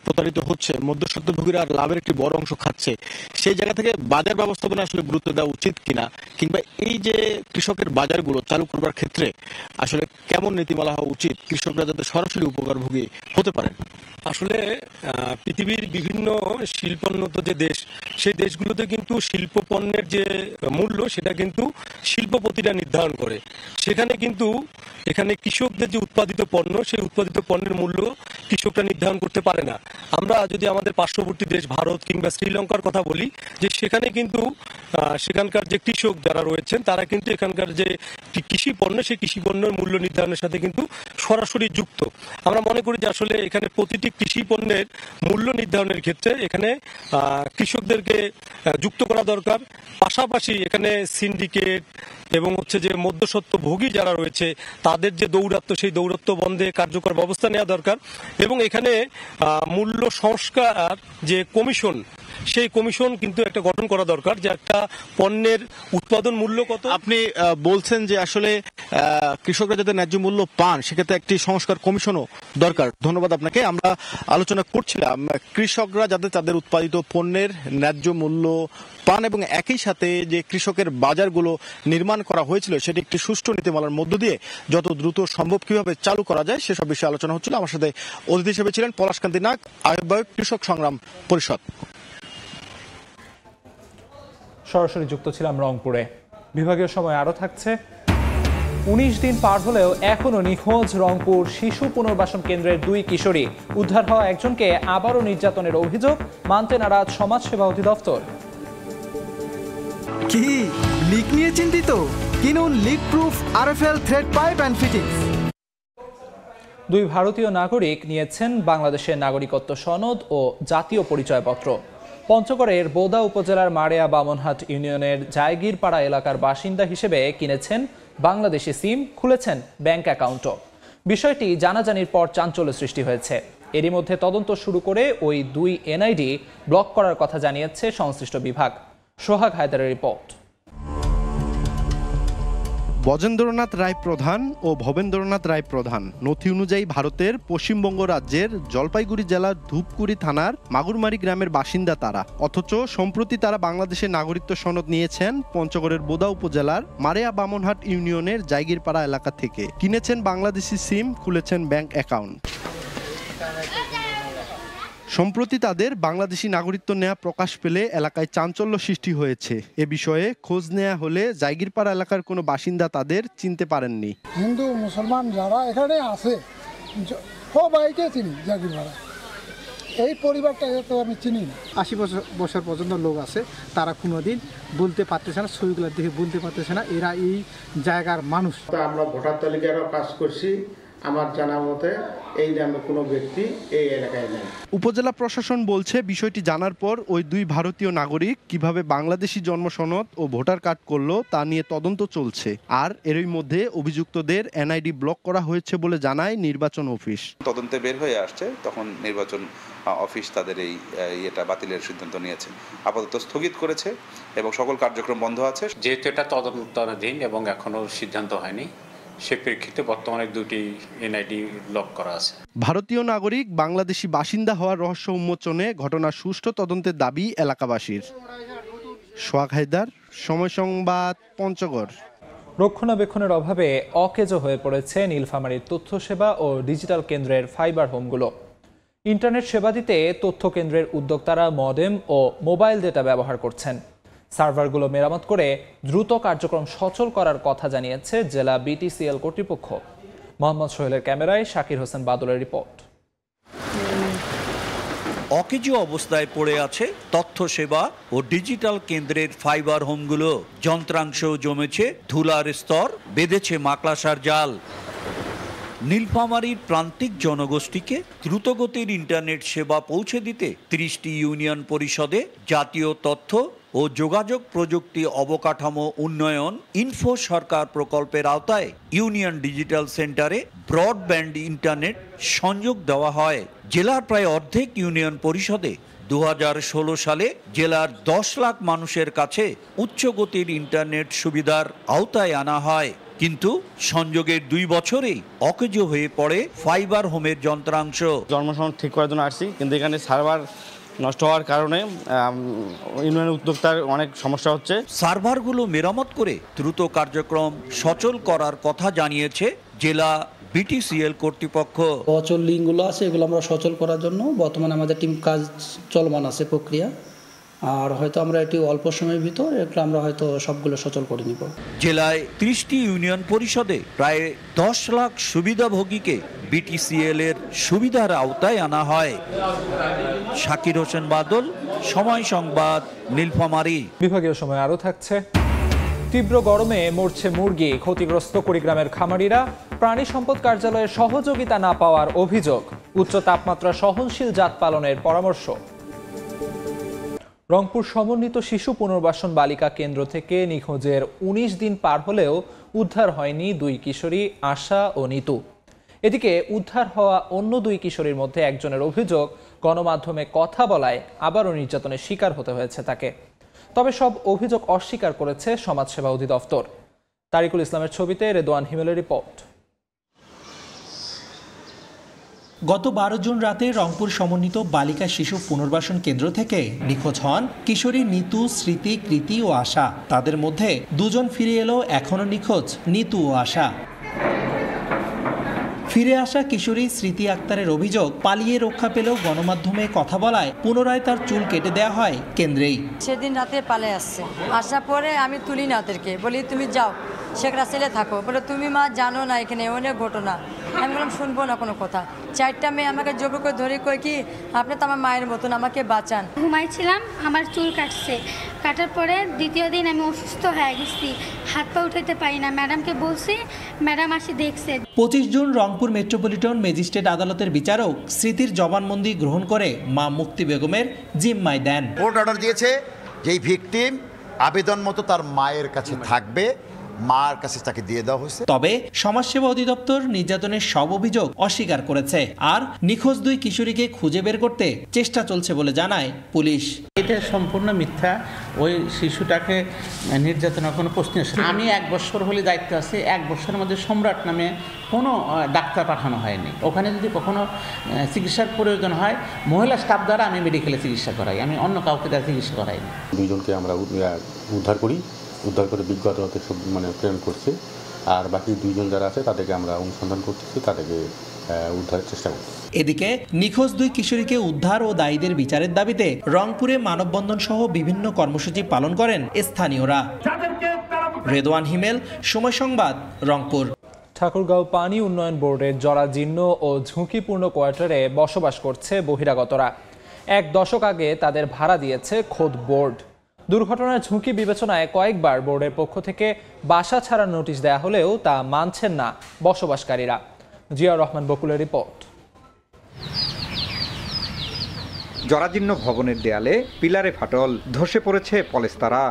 প্রতারিত হচ্ছে, মধ্যস্বত্বভোগীরা লাভের একটি বড় অংশ খাচ্ছে, সেই জায়গা থেকে বাজার ব্যবস্থাপনা আসলে গুরুত্ব দেওয়া উচিত কিনা, কিংবা এই যে কৃষকের বাজারগুলো চালু করবার ক্ষেত্রে আসলে কেমন নীতিমালা হওয়া উচিত কৃষকরা যাতে সরাসরি উপকারভোগী হতে পারেন? আসলে পৃথিবীর বিভিন্ন শিল্পোন্নত যে দেশ সেই দেশগুলোতে কিন্তু শিল্প পণ্যের যে মূল্য সেটা কিন্তু শিল্পপতিরা নির্ধারণ করে। সেখানে কিন্তু এখানে কৃষকদের যে উৎপাদিত পণ্য সেই সেই উৎপাদিত পণ্যের মূল্য কৃষকরা নির্ধারণ করতে পারে না। আমরা যদি আমাদের পার্শ্ববর্তী দেশ ভারত কিংবা শ্রীলঙ্কার কথা বলি, যে সেখানে কিন্তু সেখানকার যে কৃষক যারা রয়েছেন তারা কিন্তু এখানকার যে কৃষি পণ্য সেই কৃষি পণ্যের মূল্য নির্ধারণের সাথে কিন্তু সরাসরি যুক্ত। আমরা মনে করি যে আসলে এখানে প্রতিটি কৃষি পণ্যের মূল্য নির্ধারণের ক্ষেত্রে এখানে কৃষকদেরকে যুক্ত করা দরকার। পাশাপাশি এখানে সিন্ডিকেট এবং যে মধ্যস্বত্বভোগী যারা রয়েছে তাদের যে দৌরাত্ম্য, সেই দৌরাত্ম্য বন্ধে কার্যকর ব্যবস্থা নেওয়া দরকার এবং এখানে মূল্য সংস্কার যে কমিশন, সেই কমিশন কিন্তু একটা গঠন করা দরকার, যে একটা পণ্যের উৎপাদন মূল্য কত। আপনি বলছেন যে আসলে কৃষকরা যাতে ন্যায্য মূল্য পান সেক্ষেত্রে একটি সংস্কার কমিশনও দরকার। ধন্যবাদ আপনাকে। আমরা আলোচনা করছিলাম কৃষকরা যাতে তাদের উৎপাদিত পণ্যের ন্যায্য মূল্য পান এবং একই সাথে যে কৃষকের বাজারগুলো নির্মাণ করা হয়েছিল সেটি একটি সুষ্ঠু নীতিমালার মধ্য দিয়ে যত দ্রুত সম্ভব কিভাবে চালু করা যায় সেসব বিষয়ে আলোচনা হচ্ছিল। আমার সাথে অতিথি হিসেবে ছিলেন পলাশকান্তি নাগ, আহ্বায়ক কৃষক সংগ্রাম পরিষদ। সরাসরি যুক্ত ছিলাম রংপুরে। বিভাগীয় সময় আরও থাকছে। 19 দিন পার হলেও এখনো নিখোঁজ রংপুর শিশু পুনর্বাসন কেন্দ্রের 2 কিশোরী। উদ্ধার হওয়া একজনকে আবারও নির্যাতনের অভিযোগ, মানতে নারাজ সমাজসেবা অধিদপ্তর। কি লিক নিয়ে চিন্তিত? কিনুন leak proof RFL thread pipe and fittings. 2 ভারতীয় নাগরিক নিয়েছেন বাংলাদেশের নাগরিকত্ব সনদ ও জাতীয় পরিচয়পত্র। পঞ্চগড়ের বোদা উপজেলার মারেয়া বামনহাট ইউনিয়নের জায়গিরপাড়া এলাকার বাসিন্দা হিসেবে কিনেছেন বাংলাদেশি সিম, খুলেছেন ব্যাংক অ্যাকাউন্টও। বিষয়টি জানাজানির পর চাঞ্চল্য সৃষ্টি হয়েছে। এরই মধ্যে তদন্ত শুরু করে ওই 2 এনআইডি ব্লক করার কথা জানিয়েছে সংশ্লিষ্ট বিভাগ। সোহাগ হায়দারের রিপোর্ট। বজেন্দ্রনাথ রায় প্রধান ও ভবেন্দ্রনাথ রায় প্রধান নথি অনুযায়ী ভারতের পশ্চিমবঙ্গ রাজ্যের জলপাইগুড়ি জেলার ধূপগুড়ি থানার মাগুরমারি গ্রামের বাসিন্দা তারা, অথচ সম্প্রতি তারা বাংলাদেশের নাগরিকত্ব সনদ নিয়েছেন পঞ্চগড়ের বোদা উপজেলার মারেয়া বামনহাট ইউনিয়নের জায়গিরপাড়া এলাকা থেকে। কিনেছেন বাংলাদেশি সিম, খুলেছেন ব্যাংক অ্যাকাউন্ট। সম্প্রতি তাদের বাংলাদেশি নাগরিকত্ব নেওয়া প্রকাশ পেলে এলাকায় চাঞ্চল্য সৃষ্টি হয়েছে। এ বিষয়ে খোঁজ নেওয়া হলে জায়গিরপাড়া এলাকার কোনো বাসিন্দা তাদের চিনতে পারেননি। হিন্দু মুসলমান যারা এখানে আছে সবাইকে চিনি জায়গিরপাড়া। এই পরিবারটাকে তো আমি চিনি না। 80 বছর পর্যন্ত লোক আছে, তারা কোনোদিন বলতে পারতেছে না, ছবিগুলো দেখে বলতে পারতেছে না এরা এই জায়গার মানুষ। আমরা ভোটার তালিকারও কাজ করছি, আমার জানা মতে এই নামে কোনো ব্যক্তি এই এলাকায় নেই। উপজেলা প্রশাসন বলছে বিষয়টি জানার পর ওই 2 ভারতীয় নাগরিক কিভাবে বাংলাদেশি জন্মসনদ ও ভোটার কার্ড করলো তা নিয়ে তদন্ত চলছে। আর এরই মধ্যে অভিযুক্তদের এনআইডি ব্লক করা হয়েছে বলে জানায় নির্বাচন অফিস। তদন্তে বের হয়ে আসছে তখন নির্বাচন অফিস তাদের এই ইয়েটা বাতিলের সিদ্ধান্ত নিয়েছে, আপাতত স্থগিত করেছে এবং সকল কার্যক্রম বন্ধ আছে। যেহেতু এটা তদন্তাধীন এবং এখনো সিদ্ধান্ত হয়নি, সে প্রেক্ষিতে বর্তমানে 2টি এনআইডি লক করা আছে। ভারতীয় নাগরিক বাংলাদেশি বাসিন্দা হওয়ার রহস্য উন্মোচনে ঘটনার সুষ্ঠু তদন্তের দাবি এলাকাবাসীর। সোহাগ হায়দার, সময় সংবাদ, পঞ্চগড়। রক্ষণাবেক্ষণের অভাবে অকেজো হয়ে পড়েছে নীলফামারীর তথ্য সেবা ও ডিজিটাল কেন্দ্রের ফাইবার হোমগুলো। ইন্টারনেট সেবা দিতে তথ্য কেন্দ্রের উদ্যোক্তারা মডেম ও মোবাইল ডেটা ব্যবহার করছেন। সার্ভারগুলো মেরামত করে দ্রুত কার্যক্রম সচল করার কথা জানিয়েছে জেলা বিটিসিএল কর্তৃপক্ষ। মোহাম্মদ সোহেলের ক্যামেরায় শাকির হোসেন বাদলের রিপোর্ট। অকেজো অবস্থায় পড়ে আছে তথ্য সেবা ও ডিজিটাল কেন্দ্রের ফাইবার হোমগুলো। যন্ত্রাংশ জমেছে ধুলার স্তর, বেঁধেছে মাকড়সার জাল। নীলফামারীর প্রান্তিক জনগোষ্ঠীকে দ্রুতগতির ইন্টারনেট সেবা পৌঁছে দিতে 30টি ইউনিয়ন পরিষদে জাতীয় তথ্য ও যোগাযোগ প্রযুক্তি অবকাঠামো উন্নয়ন ইনফো সরকার প্রকল্পের আওতায় ইউনিয়ন ডিজিটাল সেন্টারে ব্রডব্যান্ড ইন্টারনেট সংযোগ দেওয়া হয়। জেলার প্রায় অর্ধেক ইউনিয়ন পরিষদে 2016 সালে জেলার 10 লাখ মানুষের কাছে উচ্চগতির ইন্টারনেট সুবিধার আওতায় আনা হয়, কিন্তু সংযোগের 2 বছরেই অকেজো হয়ে পড়ে ফাইবার হোমের যন্ত্রাংশ। জন্মসনদ ঠিক করার জন্য আসছি, কিন্তু এখানে সার্ভার নষ্ট হওয়ার কারণে ইউনিয়ন উদ্যোক্তার অনেক সমস্যা হচ্ছে। সার্ভারগুলো মেরামত করে দ্রুত কার্যক্রম সচল করার কথা জানিয়েছে জেলা বিটিসিএল কর্তৃপক্ষ। অচল লিঙ্কগুলো আছে, এগুলো আমরা সচল করার জন্য বর্তমানে আমাদের টিম কাজ চলমান আছে, প্রক্রিয়া। আর হয়তো আমরা এটি অল্প সময়ের ভিতর এগুলো আমরা হয়তো সবগুলো সচল করে নিব। জেলায় 30টি ইউনিয়ন পরিষদে প্রায় 10 লাখ সুবিধাভোগীকে বিটিসিএল এর সুবিধার আওতায় আনা হয়। শাকির হোসেন বাদল, সময় সংবাদ, নীলফামারী। বিভাগীয় সময় আরও থাকছে। তীব্র গরমে মরছে মুরগি, ক্ষতিগ্রস্ত কুড়িগ্রামের খামারিরা। প্রাণী সম্পদ কার্যালয়ের সহযোগিতা না পাওয়ার অভিযোগ। উচ্চ তাপমাত্রা সহনশীল জাত পালনের পরামর্শ। রংপুর সমন্বিত শিশু পুনর্বাসন বালিকা কেন্দ্র থেকে নিখোঁজের 19 দিন পার হলেও উদ্ধার হয়নি 2 কিশোরী আশা ও নিতু। এদিকে উদ্ধার হওয়া অন্য 2 কিশোরীর মধ্যে একজনের অভিযোগ, গণমাধ্যমে কথা বলায় আবারও নির্যাতনের শিকার হতে হয়েছে তাকে। তবে সব অভিযোগ অস্বীকার করেছে সমাজসেবা অধিদপ্তর। তারিকুল ইসলামের ছবিতে রেদওয়ান হিমেলের রিপোর্ট। গত 12 জুন রাতে রংপুর সমন্বিত বালিকা শিশু পুনর্বাসন কেন্দ্র থেকে নিখোঁজ হন কিশোরী নিতু, স্মৃতি, কৃতি ও আশা। তাদের মধ্যে 2 জন ফিরে এলো, এখনও নিখোঁজ নিতু ও আশা। ফিরে আসা কিশোরী স্মৃতি আক্তারের অভিযোগ, পালিয়ে রক্ষা পেলেও গণমাধ্যমে কথা বলায় পুনরায় তার চুল কেটে দেওয়া হয় কেন্দ্রেই। সেদিন রাতে পালে আসছে, আসার পরে আমি তুলি না ওদেরকে, বলি তুমি যাও শেখরা ছেলে থাকো, বলে তুমি মা জানো না এখানে অনেক ঘটনা। আমি বললাম শুনবো না কোনো কথা। 4টা মেয়ে আমাকে জোর করে ধরে কই কি আপনি তো আমার মায়ের মতন, আমাকে বাঁচান। ঘুমাইছিলাম, আমার চুল কাটছে, কাটার পরে দ্বিতীয় দিন আমি অসুস্থ হয়ে গেছি, হাত পা উঠাইতে পারি না। ম্যাডামকে বলছি, ম্যাডাম আসি দেখছে। 25 জুন রংপুর মেট্রোপলিটন ম্যাজিস্ট্রেট আদালতের বিচারক স্মৃতির জবানবন্দি গ্রহণ করে মা মুক্তি বেগমের জিম্মায় দেন। কোর্ট অর্ডার দিয়েছে যে ভিকটিম আবেদন মতো তার মায়ের কাছে থাকবে, মার কাছে তাকে দিয়ে দেওয়া হয়েছে। তবে সমাজসেবা অধিদপ্তর নির্যাতনের সব অভিযোগ অস্বীকার করেছে। আর নিখোঁজ 2 কিশোরীকে খুঁজে বের করতে চেষ্টা চলছে বলে জানায় পুলিশ। এটা সম্পূর্ণ মিথ্যা। ওই শিশুটাকে নির্যাতনের কোনো প্রশ্ন আসে। আমি 1 বছর হলে দায়িত্ব আছে, 1 বছরের মধ্যে সম্রাট নামে কোনো ডাক্তার পাঠানো হয়নি। ওখানে যদি কখনো চিকিৎসার প্রয়োজন হয় মহিলা স্টাফ দ্বারা আমি মেডিকেলে চিকিৎসা করাই, আমি অন্য কাউকে দ্বারা চিকিৎসা করাইনি। 2 জনকে আমরা উদ্ধার করে বিজ্ঞ আদালতে প্রেরণ করছি। আর বাকি 2 জন যারা আছে তাদেরকে আমরা অনুসন্ধান করতেছি, তাদেরকে উদ্ধারের চেষ্টা করছি। এদিকে নিখোঁজ 2 কিশোরীকে উদ্ধার ও দায়ীদের বিচারের দাবিতে রংপুরে মানববন্ধন সহ বিভিন্ন কর্মসূচি পালন করেন স্থানীয়রা। রেদওয়ান হিমেল, সময় সংবাদ, রংপুর। ঠাকুরগাঁও পানি উন্নয়ন বোর্ডের জরাজীর্ণ ও ঝুঁকিপূর্ণ কোয়ার্টারে বসবাস করছে বহিরাগতরা। 1 দশক আগে তাদের ভাড়া দিয়েছে খোদ বোর্ড। দুর্ঘটনার ঝুঁকি বিবেচনায় কয়েকবার বোর্ডের পক্ষ থেকে বাসা ছাড়ার নোটিশ দেয়া হলেও তা মানছেন না বসবাসকারীরা। জিয়াউর রহমান বকুলের রিপোর্ট। জরাজীর্ণ ভবনের দেয়ালে পিলারে ফাটল, ধসে পড়েছে পলেস্তারা।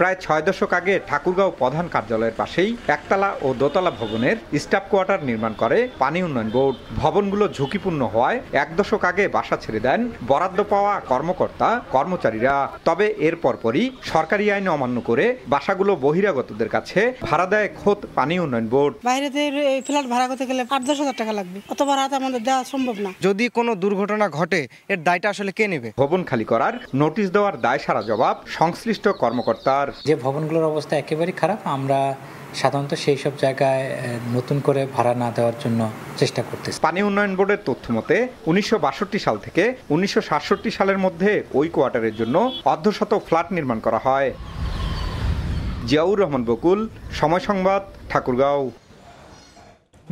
প্রায় 6 দশক আগে ঠাকুরগাঁও প্রধান কার্যালয়ের পাশেই একতলা ও দোতলা ভবনের স্টাফ কোয়ার্টার নির্মাণ করে পানি উন্নয়ন বোর্ড। ভবনগুলো ঝুঁকিপূর্ণ হওয়ায় 1 দশক আগে বাসা ছেড়ে দেন বরাদ্দ পাওয়া কর্মকর্তা কর্মচারীরা। তবে এর পরপরই সরকারি আইন অমান্য করে বাসাগুলো বহিরাগতদের কাছে ভাড়া দেয় খোদ পানি উন্নয়ন বোর্ড। বাইরে ফ্ল্যাট ভাড়া করতে গেলে 8-10 হাজার টাকা লাগবে, অত ভাড়া আমাদের দেওয়া সম্ভব না। যদি কোনো দুর্ঘটনা ঘটে এর দায়টা আসলে কে নেবে? ভবন খালি করার নোটিশ দেওয়ার দায় সারা জবাব সংশ্লিষ্ট কর্মকর্তার। যে ভবনগুলোর অবস্থা একেবারেই খারাপ, আমরা সাধারণত সেই সব জায়গায় নতুন করে ভাড়া না দেওয়ার জন্য চেষ্টা করতেছি। পানি উন্নয়ন বোর্ডের তথ্য মতে 1962 সাল থেকে 1967 সালের মধ্যে ওই কোয়ার্টারের জন্য অর্ধশত ফ্ল্যাট নির্মাণ করা হয়। জিয়াউর রহমান বকুল, সময় সংবাদ, ঠাকুরগাঁও।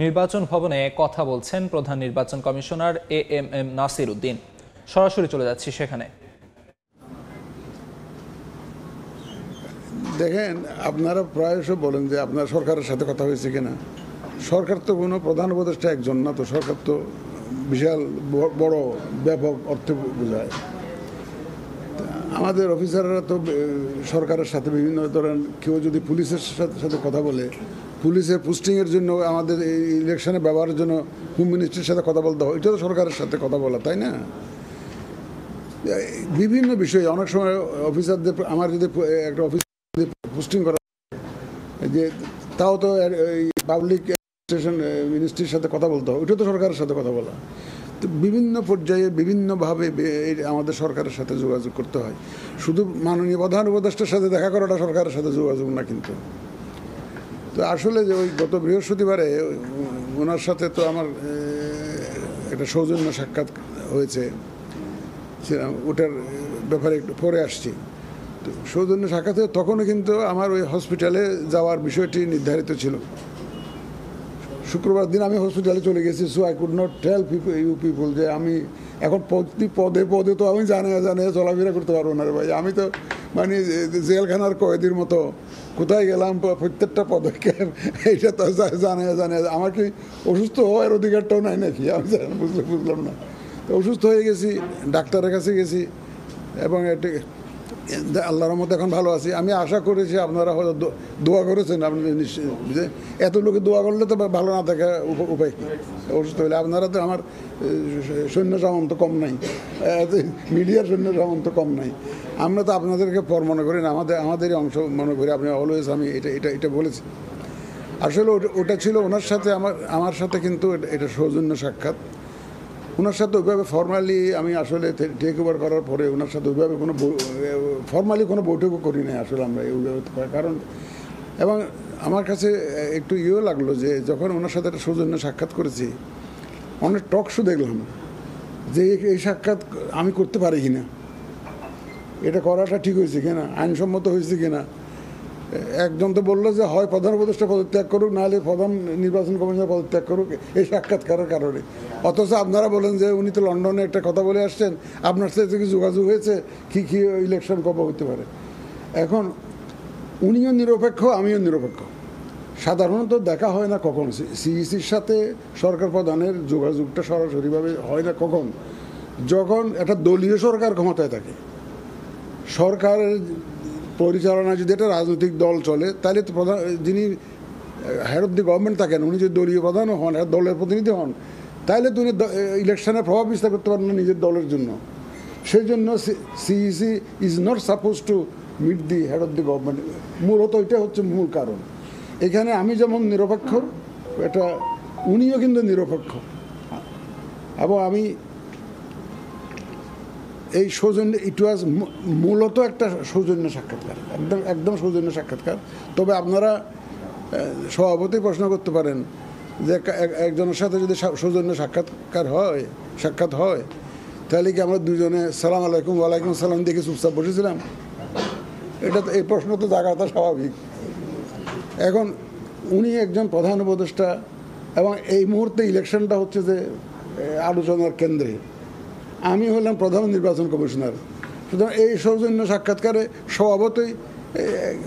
নির্বাচন ভবনে কথা বলছেন প্রধান নির্বাচন কমিশনার AMM নাসির উদ্দিন। সরাসরি চলে যাচ্ছি সেখানে। দেখেন, আপনারা প্রায়শ বলেন যে আপনার সরকারের সাথে কথা হয়েছে কিনা। সরকার তো কোনো প্রধান উপদেষ্টা একজন না, তো সরকার তো বিশাল বড় ব্যাপক অর্থে বোঝায়। আমাদের অফিসাররা তো সরকারের সাথে বিভিন্ন ধরেন, কেউ যদি পুলিশের সাথে কথা বলে, পুলিশের পোস্টিংয়ের জন্য আমাদের এই ইলেকশনে ব্যবহারের জন্য হোম মিনিস্ট্রির সাথে কথা বলতে হয়, এটা তো সরকারের সাথে কথা বলা, তাই না? বিভিন্ন বিষয়ে অনেক সময় অফিসারদের, আমার যদি একটা অফিস পোস্টিং করা যে, তাও তো পাবলিক অ্যাডমিনিস্ট্রেশন মিনিস্ট্রির সাথে কথা বলতে হয়, ওইটা তো সরকারের সাথে কথা বলা। তো বিভিন্ন পর্যায়ে বিভিন্নভাবে আমাদের সরকারের সাথে যোগাযোগ করতে হয়। শুধু মাননীয় প্রধান উপদেষ্টার সাথে দেখা করাটা সরকারের সাথে যোগাযোগ না কিন্তু। তো আসলে যে ওই গত বৃহস্পতিবারে ওনার সাথে তো আমার একটা সৌজন্য সাক্ষাৎ হয়েছে। ছিলাম, ওটার ব্যাপারে একটু পরে আসছি। তো সৌজন্য সাক্ষাতে তখনও কিন্তু আমার ওই হসপিটালে যাওয়ার বিষয়টি নির্ধারিত ছিল। শুক্রবার দিন আমি হসপিটালে চলে গেছি। So I could not tell you people যে আমি এখন প্রতি পদে পদে তো আমি জানে চলাফেরা করতে পারবো না রে ভাই। আমি তো মানে জেলখানার কয়েদির মতো কোথায় গেলাম প্রত্যেকটা পদক্ষেপ এইটা তো জানে আমাকে অসুস্থ হওয়ার অধিকারটাও নাই নাকি, আমি বুঝলাম না। তো অসুস্থ হয়ে গেছি, ডাক্তারের কাছে গেছি এবং আল্লাহর রহমতে এখন ভালো আছি। আমি আশা করেছি আপনারা হয়তো দোয়া করেছেন, আপনাদের নিশ্চয় এত লোকে দোয়া করলে তো ভালো না থাকা উপায় কি। অসুস্থ হলে আপনারা তো আমার সৈন্য সামন্ত কম নাই, মিডিয়ার সৈন্য সামন্ত কম নাই। আমরা তো আপনাদেরকে পর মনে করি না, আমাদেরই অংশ মনে করি। আপনি অলওয়েজ আমি এটা বলেছি। আসলে ওটা ছিল ওনার সাথে আমার সাথে কিন্তু এটা সৌজন্য সাক্ষাৎ। ওনার সাথে ওইভাবে ফর্মালি আমি আসলে টেক ওভার করার পরে ওনার সাথে ওইভাবে কোনো ফর্মালি কোনো বৈঠকও করি নাই আসলে আমরা ওইভাবে। কারণ এবং আমার কাছে একটু লাগলো যে যখন ওনার সাথে একটা সৌজন্য সাক্ষাৎ করেছি, অনেক টক শো দেখলাম যে এই সাক্ষাৎ আমি করতে পারি কিনা, এটা করাটা ঠিক হয়েছে কিনা, আইনসম্মত হয়েছে কিনা। একজন তো বললো যে হয় প্রধান উপদেষ্টা পদত্যাগ করুক, নাহলে প্রধান নির্বাচন কমিশনার পদত্যাগ করুক এই সাক্ষাৎকারের কারণে। অথচ আপনারা বলেন যে উনি তো লন্ডনে একটা কথা বলে আসছেন, আপনার সাথে কি যোগাযোগ হয়েছে, কি ইলেকশন কবে হতে পারে। এখন উনিও নিরপেক্ষ, আমিও নিরপেক্ষ। সাধারণত দেখা হয় না কখন সিইসির সাথে সরকার প্রধানের যোগাযোগটা সরাসরিভাবে হয় না কখন, যখন একটা দলীয় সরকার ক্ষমতায় থাকে। সরকারের পরিচালনায় যদি একটা রাজনৈতিক দল চলে, তাহলে তো প্রধান যিনি হেড অফ দি গভর্নমেন্ট থাকেন উনি যদি দলীয় প্রধানও হন, দলের প্রতিনিধি হন, তাহলে তো উনি ইলেকশনে প্রভাব বিস্তার করতে পারেন না নিজের দলের জন্য। সেই জন্য CEC is not suppose to meet the head of the government. মূলত এটা হচ্ছে মূল কারণ। এখানে আমি যেমন নিরপেক্ষ, এটা উনিও কিন্তু নিরপেক্ষ। এবং আমি এই সৌজন্য ইট ওয়াজ মূলত একটা সৌজন্য সাক্ষাৎকার, একদম সৌজন্য সাক্ষাৎকার। তবে আপনারা সভাপতি প্রশ্ন করতে পারেন যে একজনের সাথে যদি সৌজন্য সাক্ষাৎ হয় তাহলে কি আমরা দুজনে সালাম আলাইকুম ওয়ালাইকুম সালাম দেখে চুপচাপ বসেছিলাম? এটা তো এই প্রশ্ন তো জাগাটা স্বাভাবিক। এখন উনি একজন প্রধান উপদেষ্টা এবং এই মুহূর্তে ইলেকশনটা হচ্ছে যে আলোচনার কেন্দ্রে। আমি হলাম প্রধান নির্বাচন কমিশনার। সুতরাং এই সৌজন্য সাক্ষাৎকারে স্বভাবতই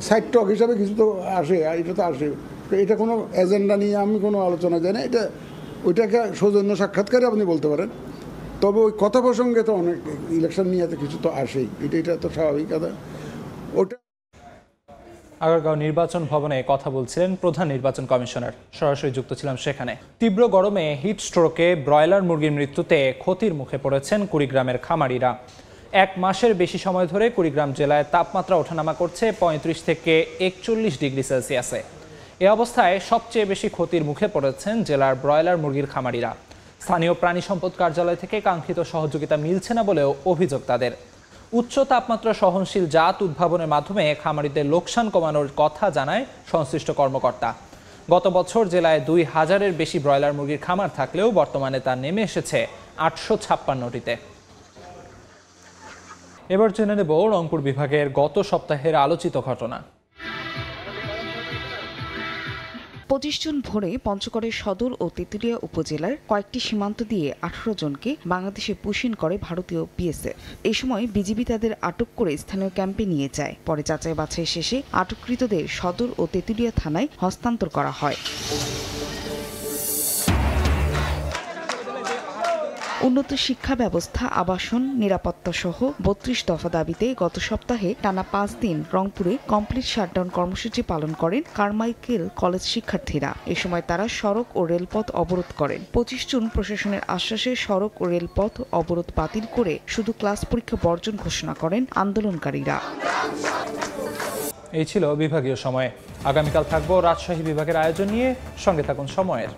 সাইড টক হিসাবে কিছু তো আসে, এটা তো আসে। এটা কোনো এজেন্ডা নিয়ে আমি কোনো আলোচনা যাই না, এটা ওইটাকে সৌজন্য সাক্ষাৎকারে আপনি বলতে পারেন। তবে ওই কথা প্রসঙ্গে তো অনেক ইলেকশন নিয়ে কিছু তো আসেই, এটা তো স্বাভাবিক কথা। ওটা আগারগাঁও নির্বাচন ভবনে কথা বলছিলেন প্রধান নির্বাচন কমিশনার, সরাসরি যুক্ত ছিলাম সেখানে। তীব্র গরমে হিট স্ট্রোকে ব্রয়লার মুরগির মৃত্যুতে ক্ষতির মুখে পড়েছেন কুড়িগ্রামের খামারিরা। 1 মাসের বেশি সময় ধরে কুড়িগ্রাম জেলায় তাপমাত্রা ওঠানামা করছে 35 থেকে 41 ডিগ্রি সেলসিয়াসে। এ অবস্থায় সবচেয়ে বেশি ক্ষতির মুখে পড়েছেন জেলার ব্রয়লার মুরগির খামারিরা। স্থানীয় প্রাণী সম্পদ কার্যালয় থেকে কাঙ্ক্ষিত সহযোগিতা মিলছে না বলেও অভিযোগ তাদের। উচ্চ তাপমাত্রা সহনশীল জাত উদ্ভাবনের মাধ্যমে খামারিদের লোকসান কমানোর কথা জানায় সংশ্লিষ্ট কর্মকর্তা। গত বছর জেলায় 2000-এর বেশি ব্রয়লার মুরগির খামার থাকলেও বর্তমানে তা নেমে এসেছে 856টিতে। এবার জেনে নেব রংপুর বিভাগের গত সপ্তাহের আলোচিত ঘটনা। 25 জুন ভোরে পঞ্চগড়ের সদর ও তেঁতুলিয়া উপজেলার কয়েকটি সীমান্ত দিয়ে 18 জনকে বাংলাদেশে পুশিন করে ভারতীয় বিএসএফ। এই সময় বিজিবি তাদের আটক করে স্থানীয় ক্যাম্পে নিয়ে যায়। পরে যাচাই বাছাই শেষে আটককৃতদের সদর ও তেঁতুলিয়া থানায় হস্তান্তর করা হয়। উন্নত শিক্ষা ব্যবস্থা, আবাসন, নিরাপত্তা সহ 32 দফা দাবিতে গত সপ্তাহে টানা 5 দিন রংপুরে কমপ্লিট শাটডাউন কর্মসূচি পালন করেন কারমাইকেল কলেজ শিক্ষার্থীরা। এ সময় তারা সড়ক ও রেলপথ অবরোধ করেন। 25 জুন প্রশাসনের আশ্বাসে সড়ক ও রেলপথ অবরোধ বাতিল করে শুধু ক্লাস পরীক্ষা বর্জন ঘোষণা করেন আন্দোলনকারীরা। এই ছিল বিভাগীয় সময়। আগামীকাল থাকবো রাজশাহী বিভাগের আয়োজন নিয়ে, সঙ্গে থাকুন সময়ের।